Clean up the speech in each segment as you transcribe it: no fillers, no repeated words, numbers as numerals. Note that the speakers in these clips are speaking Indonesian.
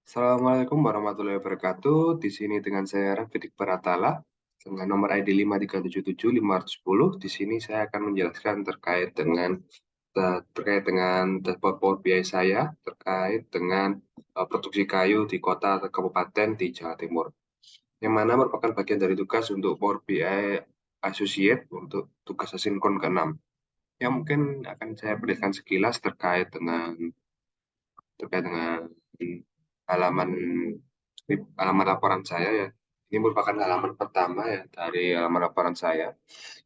Assalamualaikum warahmatullahi wabarakatuh. Di sini dengan saya Rafidik Baratala dengan nomor ID 5377510. Di sini saya akan menjelaskan terkait dengan dashboard Power BI saya terkait dengan produksi kayu di kota atau kabupaten di Jawa Timur. Yang mana merupakan bagian dari tugas untuk Power BI Associate untuk tugas asinkron ke-6. Yang mungkin akan saya berikan sekilas terkait dengan halaman halaman laporan saya ya. Ini merupakan halaman pertama ya dari halaman laporan saya,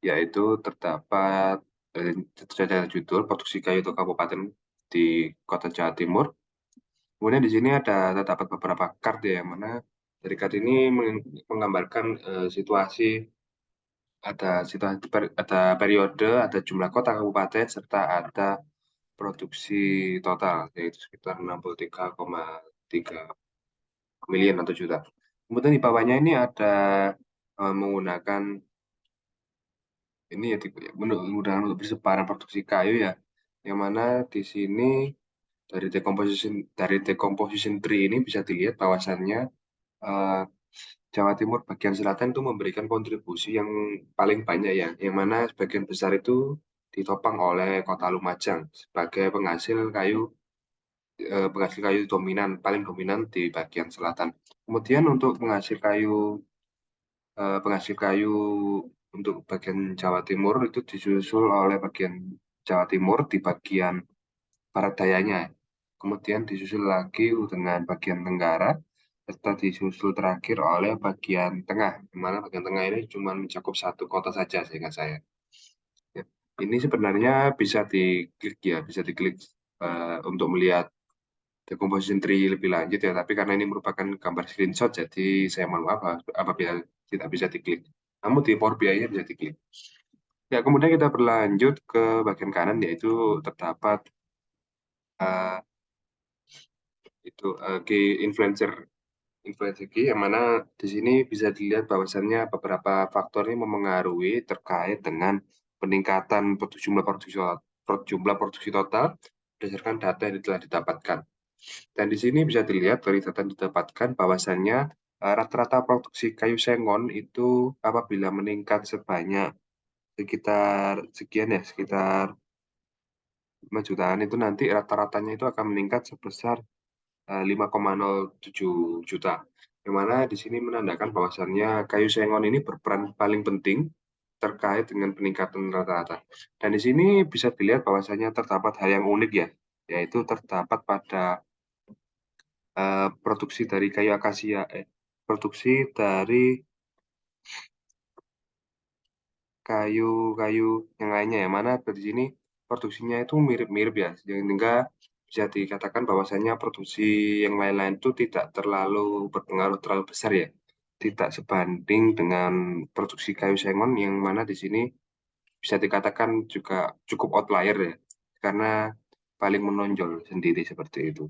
yaitu terdapat ada judul produksi kayu untuk kabupaten di Kota Jawa Timur. Kemudian di sini terdapat beberapa chart ya, yang mana dari chart ini menggambarkan situasi, ada periode, ada jumlah kota kabupaten serta ada produksi total yaitu sekitar 63,3 miliar atau juta. Kemudian di bawahnya ini ada menggunakan ini ya tipe ya, menggunakan untuk persebaran produksi kayu ya, yang mana di sini dari decomposition tree ini bisa dilihat bahwasannya eh, Jawa Timur bagian selatan itu memberikan kontribusi yang paling banyak ya, yang mana sebagian besar itu ditopang oleh Kota Lumajang sebagai penghasil kayu paling dominan di bagian selatan. Kemudian untuk penghasil kayu untuk bagian Jawa Timur itu disusul oleh bagian Jawa Timur di bagian barat dayanya. Kemudian disusul lagi dengan bagian tenggara, serta disusul terakhir oleh bagian tengah, di mana bagian tengah ini cuma mencakup satu kota saja seingat saya. Ya. Ini sebenarnya bisa diklik untuk melihat decomposition tree lebih lanjut ya, tapi karena ini merupakan gambar screenshot, jadi saya mohon maaf apabila tidak bisa diklik. Namun di Power BI-nya bisa diklik. Ya, kemudian kita berlanjut ke bagian kanan, yaitu terdapat eh, key influencer key, yang mana di sini bisa dilihat bahwasannya beberapa faktor ini memengaruhi terkait dengan peningkatan jumlah produksi total berdasarkan data yang telah didapatkan. Dan di sini bisa dilihat dari data yang didapatkan bahwasannya rata-rata produksi kayu sengon itu apabila meningkat sebanyak sekitar 5 jutaan, itu nanti rata-ratanya itu akan meningkat sebesar 5,07 juta. Yang mana di sini menandakan bahwasannya kayu sengon ini berperan paling penting terkait dengan peningkatan rata-rata. Dan di sini bisa dilihat bahwasannya terdapat hal yang unik ya, yaitu terdapat pada produksi dari kayu akasia, produksi dari kayu-kayu yang lainnya ya, mana di sini produksinya itu mirip-mirip ya, sehingga bisa dikatakan bahwasanya produksi yang lain-lain itu tidak terlalu berpengaruh terlalu besar ya, tidak sebanding dengan produksi kayu sengon, yang mana di sini bisa dikatakan juga cukup outlier ya, karena paling menonjol sendiri seperti itu.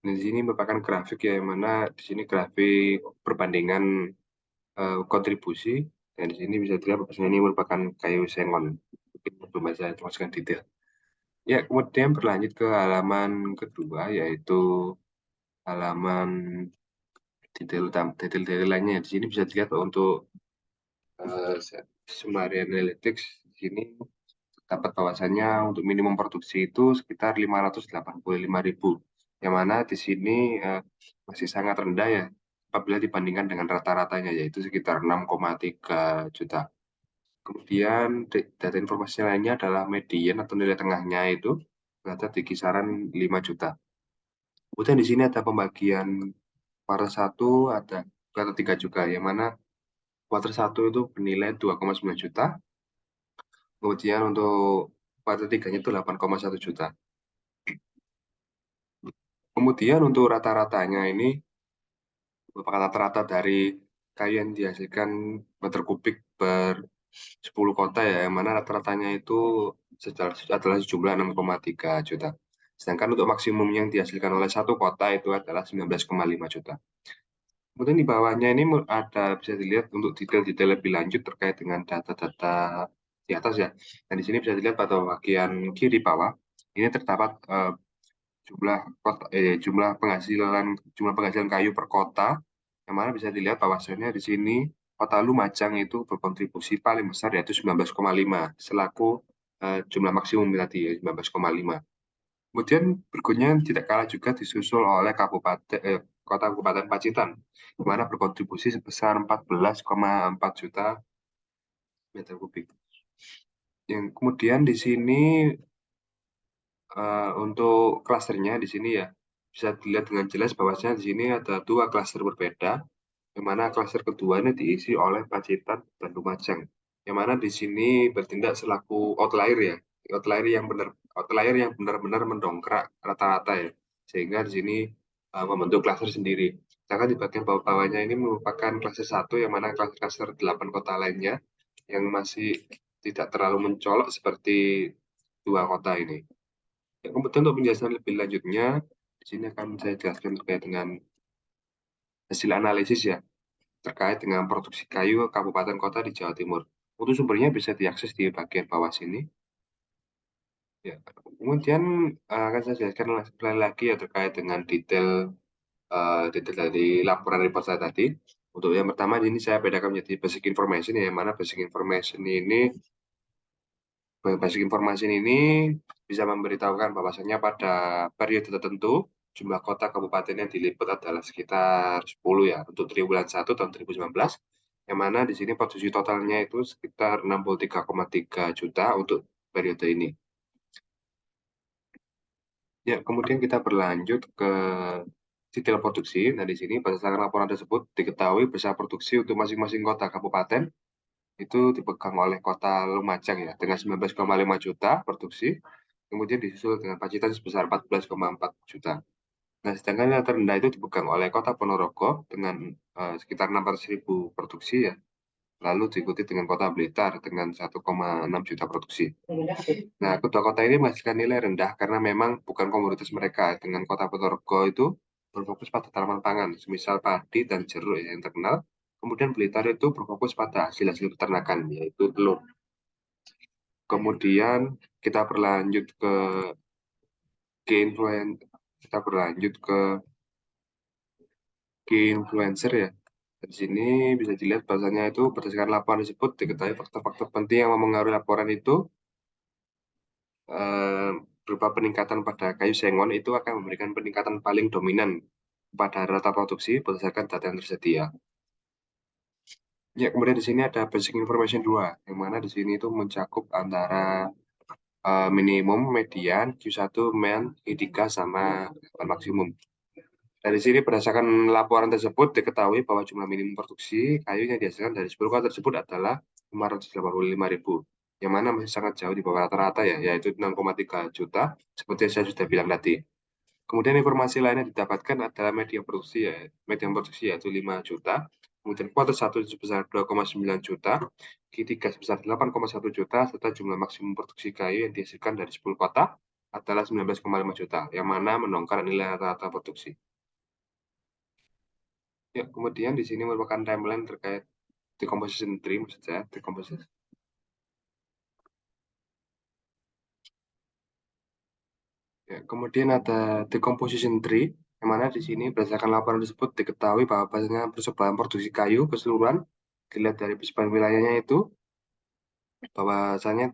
Nah, di sini merupakan grafik ya, yang mana di sini grafik perbandingan kontribusi, dan di sini bisa dilihat bahwa ini merupakan kayu sengon. Mungkin belum saya jelaskan detail. Ya, kemudian berlanjut ke halaman kedua, yaitu halaman detail lainnya. Di sini bisa dilihat bahwa untuk uh, summary analytics di sini dapat bahwasannya untuk minimum produksi itu sekitar 585.000, yang mana di sini masih sangat rendah ya apabila dibandingkan dengan rata-ratanya, yaitu sekitar 6,3 juta. Kemudian data informasi lainnya adalah median atau nilai tengahnya itu berada di kisaran 5 juta. Kemudian di sini ada pembagian kuartal 1, ada kuartal 3 juga, yang mana kuartal 1 itu bernilai 2,9 juta, kemudian untuk kuartal 3-nya itu 8,1 juta. Kemudian untuk rata-ratanya ini merupakan rata-rata dari kayu yang dihasilkan meter kubik per 10 kota ya, yang mana rata-ratanya itu adalah sejumlah 6,3 juta. Sedangkan untuk maksimum yang dihasilkan oleh satu kota itu adalah 19,5 juta. Kemudian di bawahnya ini bisa dilihat untuk detail-detail lebih lanjut terkait dengan data-data di atas ya. Dan di sini bisa dilihat pada bagian kiri bawah, ini terdapat jumlah penghasilan kayu per kota, yang mana bisa dilihat bahwasannya di sini Kota Lumajang itu berkontribusi paling besar yaitu 19,5 selaku jumlah maksimum tadi ya 19,5. Kemudian berikutnya tidak kalah juga disusul oleh Kota Kabupaten Pacitan, di mana berkontribusi sebesar 14,4 juta meter kubik. Yang kemudian di sini untuk klasternya di sini ya bisa dilihat dengan jelas bahwasanya di sini ada dua klaster berbeda, yang mana klaster kedua ini diisi oleh Pacitan dan Lumajang, yang mana di sini bertindak selaku outlier ya, outlier yang benar-benar mendongkrak rata-rata ya, sehingga di sini membentuk klaster sendiri. Sedangkan di bagian bawah-bawahnya ini merupakan klaster satu, yang mana klaster 8 kota lainnya yang masih tidak terlalu mencolok seperti dua kota ini. Ya, kemudian untuk penjelasan lebih lanjutnya, di sini akan saya jelaskan terkait dengan hasil analisis ya, terkait dengan produksi kayu kabupaten kota di Jawa Timur. Untuk sumbernya bisa diakses di bagian bawah sini. Ya. Kemudian akan saya jelaskan sekali lagi ya terkait dengan detail dari laporan report saya tadi. Untuk yang pertama ini saya bedakan menjadi basic information ya, yang mana basic information ini bisa memberitahukan bahwasannya pada periode tertentu jumlah kota kabupaten yang diliput adalah sekitar 10 ya untuk triwulan 1 tahun 2019, yang mana di sini produksi totalnya itu sekitar 63,3 juta untuk periode ini. Ya, kemudian kita berlanjut ke detail produksi. Nah, di sini berdasarkan laporan tersebut diketahui besar produksi untuk masing-masing kota kabupaten itu dipegang oleh kota Lumajang ya dengan 19,5 juta produksi, kemudian disusul dengan Pacitan sebesar 14,4 juta. Nah, sedangkan yang terendah itu dipegang oleh kota Ponorogo dengan sekitar 600.000 produksi ya, lalu diikuti dengan kota Blitar dengan 1,6 juta produksi. Nah, kedua kota ini menghasilkan nilai rendah karena memang bukan komoditas mereka. Dengan kota Ponorogo itu berfokus pada tanaman pangan, semisal padi dan jeruk ya, yang terkenal. Kemudian Blitar itu berfokus pada hasil-hasil peternakan, yaitu telur. Kemudian kita berlanjut ke kita berlanjut ke key influencer ya. Di sini bisa dilihat bahasanya itu berdasarkan laporan tersebut diketahui faktor-faktor penting yang mempengaruhi laporan itu eh, berupa peningkatan pada kayu sengon itu akan memberikan peningkatan paling dominan pada rata produksi berdasarkan data yang tersedia. Ya, kemudian di sini ada basic information 2, yang mana di sini itu mencakup antara minimum, median, Q1, main, I3, sama maksimum. Dari sini berdasarkan laporan tersebut diketahui bahwa jumlah minimum produksi kayu yang dihasilkan dari 10 kota tersebut adalah 585.000, yang mana masih sangat jauh di bawah rata-rata ya, yaitu 6,3 juta, seperti yang saya sudah bilang tadi. Kemudian informasi lainnya didapatkan adalah media produksi yaitu 5 juta, kemudian kuartal 1 sebesar 2,9 juta, Q3 sebesar 8,1 juta, serta jumlah maksimum produksi kayu yang dihasilkan dari 10 kota adalah 19,5 juta, yang mana mendongkrak nilai rata-rata produksi. Ya, kemudian di sini merupakan timeline terkait decomposition tree, maksud saya, decomposition. Ya, kemudian ada decomposition tree, yang mana di sini berdasarkan laporan tersebut diketahui bahwa bahasanya persebalahan produksi kayu keseluruhan, dilihat dari persebaran wilayahnya itu, bahwasanya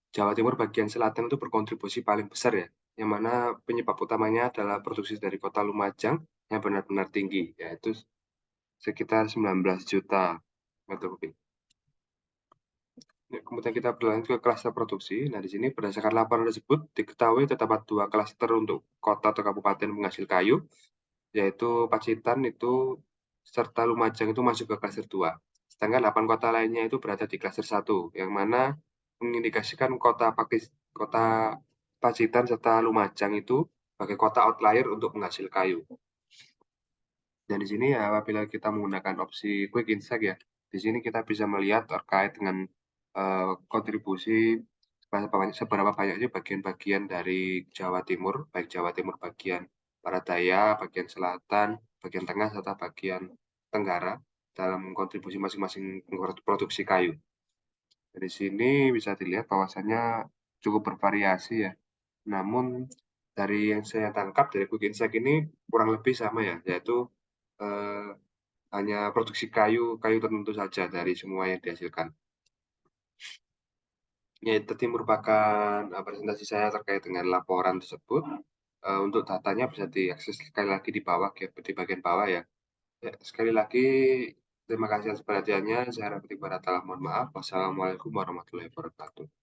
Jawa Timur bagian selatan itu berkontribusi paling besar ya, yang mana penyebab utamanya adalah produksi dari kota Lumajang yang benar-benar tinggi, yaitu sekitar 19 juta meter kubik. Ya, kemudian kita berlanjut ke klaster produksi. Nah, di sini berdasarkan laporan tersebut diketahui terdapat dua klaster untuk kota atau kabupaten penghasil kayu, yaitu Pacitan itu serta Lumajang itu masuk ke klaster 2. Sedangkan 8 kota lainnya itu berada di klaster 1, yang mana mengindikasikan kota Pacitan serta Lumajang itu sebagai kota outlier untuk penghasil kayu. Dan di sini ya apabila kita menggunakan opsi Quick Insight ya, di sini kita bisa melihat terkait dengan kontribusi seberapa banyak sih bagian-bagian dari Jawa Timur, baik Jawa Timur bagian Barat Daya, bagian Selatan, bagian Tengah, serta bagian Tenggara dalam kontribusi masing-masing produksi kayu. Dari sini bisa dilihat bahwasannya cukup bervariasi ya. Namun dari yang saya tangkap dari Quick Insight ini kurang lebih sama ya, yaitu eh, hanya produksi kayu tertentu saja dari semua yang dihasilkan. Ya, itu tadi merupakan presentasi saya terkait dengan laporan tersebut. Untuk datanya bisa diakses sekali lagi di bawah, ya, di bagian bawah ya. Ya, sekali lagi terima kasih atas perhatiannya. Saya harap tidak mohon maaf. Wassalamualaikum warahmatullahi wabarakatuh.